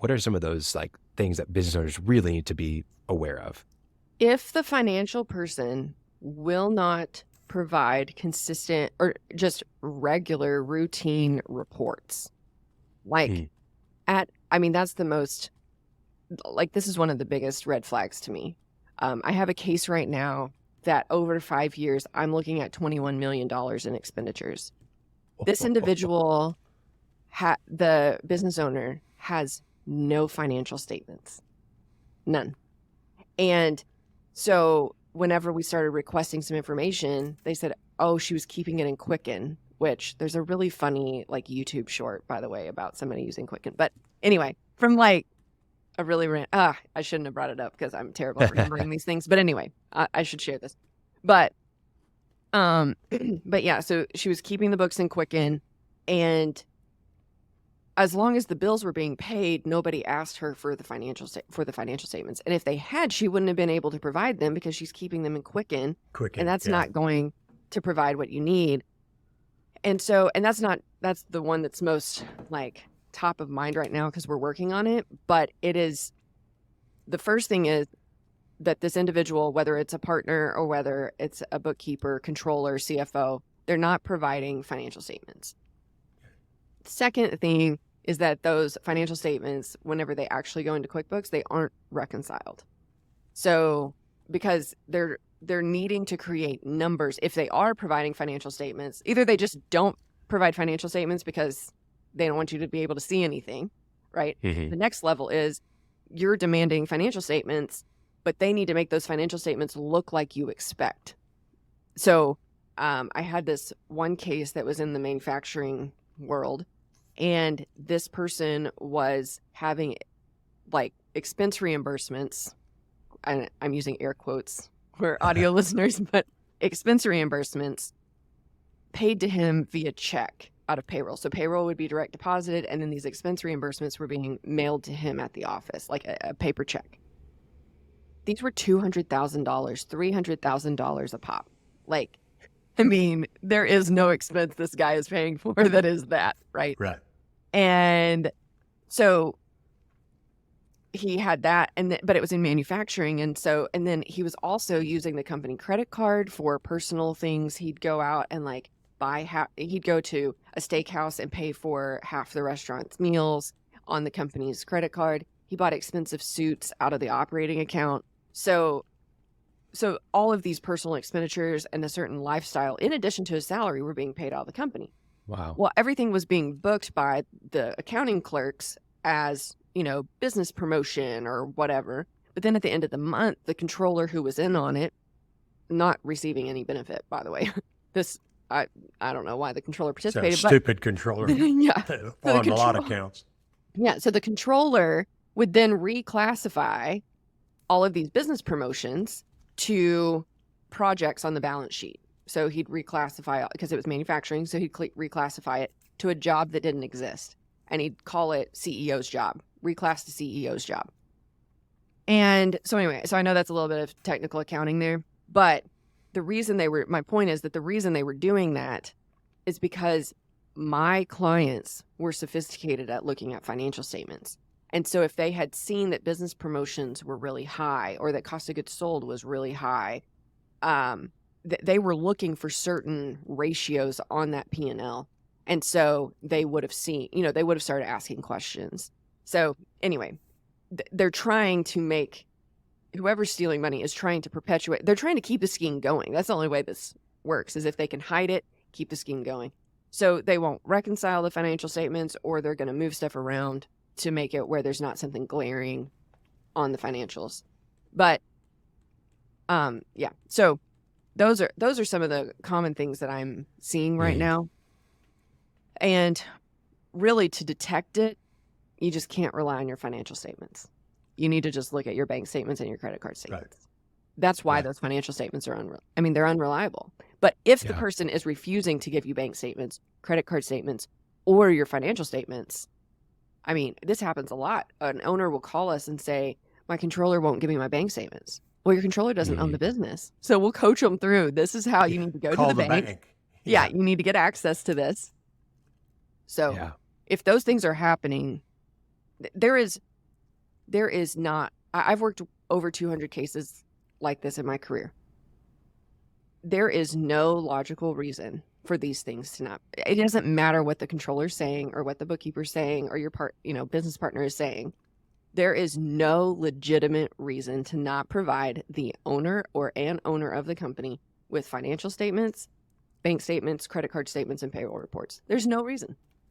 What are some of those like things that business owners really need to be aware of? If the financial person will not provide consistent or just regular routine reports, like that's the most, like, this is one of the biggest red flags to me. I have a case right now that over 5 years, I'm looking at $21 million in expenditures. This individual, the business owner, has no financial statements. None. And so whenever we started requesting some information, they said, oh, she was keeping it in Quicken, which there's a really funny like YouTube short, by the way, about somebody using Quicken. But anyway, from like a really I shouldn't have brought it up because I'm terrible at remembering these things. But anyway, I should share this. But yeah, so she was keeping the books in Quicken, and as long as the bills were being paid, nobody asked her for the financial statements. And if they had, she wouldn't have been able to provide them because she's keeping them in Quicken, and that's not going to provide what you need. And so, and that's the one that's most like top of mind right now because we're working on it. But it is, the first thing is that this individual, whether it's a partner or whether it's a bookkeeper, controller, CFO, they're not providing financial statements. Second thing is that those financial statements, whenever they actually go into QuickBooks, they aren't reconciled. So because they're needing to create numbers, if they are providing financial statements, either they just don't provide financial statements because they don't want you to be able to see anything, right? The next level is you're demanding financial statements, but they need to make those financial statements look like you expect. So I had this one case that was in the manufacturing world, and this person was having like expense reimbursements, and I'm using air quotes for audio listeners, but expense reimbursements paid to him via check out of payroll. So payroll would be direct deposited, and then these expense reimbursements were being mailed to him at the office, like a paper check. These were $200,000, $300,000 a pop. Like, I mean, there is no expense this guy is paying for that is that, right? Right. And so he had that, but it was in manufacturing. And then he was also using the company credit card for personal things. He'd go out and like he'd go to a steakhouse and pay for half the restaurant's meals on the company's credit card. He bought expensive suits out of the operating account. So all of these personal expenditures and a certain lifestyle, in addition to his salary, were being paid out of the company. Wow. Well, everything was being booked by the accounting clerks as, business promotion or whatever. But then at the end of the month, the controller who was in on it, not receiving any benefit, by the way. I don't know why the controller participated. Stupid controller. Yeah. On a lot of counts. Yeah. So the controller would then reclassify all of these business promotions to projects on the balance sheet. So he'd reclassify, because it was manufacturing, so he'd reclassify it to a job that didn't exist. And he'd call it CEO's job, reclass to CEO's job. And so anyway, so I know that's a little bit of technical accounting there, but my point is that the reason they were doing that is because my clients were sophisticated at looking at financial statements. And so if they had seen that business promotions were really high or that cost of goods sold was really high, they were looking for certain ratios on that P&L. And so they would have seen, they would have started asking questions. So anyway, they're trying to make, whoever's stealing money is trying to perpetuate, they're trying to keep the scheme going. That's the only way this works, is if they can hide it, keep the scheme going. So they won't reconcile the financial statements, or they're going to move stuff around to make it where there's not something glaring on the financials. But yeah, so those are some of the common things that I'm seeing right now. And really, to detect it, you just can't rely on your financial statements. You need to just look at your bank statements and your credit card statements. Right. That's why those financial statements are they're unreliable. But if the person is refusing to give you bank statements, credit card statements, or your financial statements, this happens a lot. An owner will call us and say, my controller won't give me my bank statements. Well, your controller doesn't own the business. So we'll coach them through. This is how you need to go to the bank. Yeah, you need to get access to this. So if those things are happening, there is there is not, I've worked over 200 cases like this in my career. There is no logical reason for these things to not, it doesn't matter what the controller's saying or what the bookkeeper's saying or your business partner is saying. There is no legitimate reason to not provide the owner or an owner of the company with financial statements, bank statements, credit card statements, and payroll reports. There's no reason.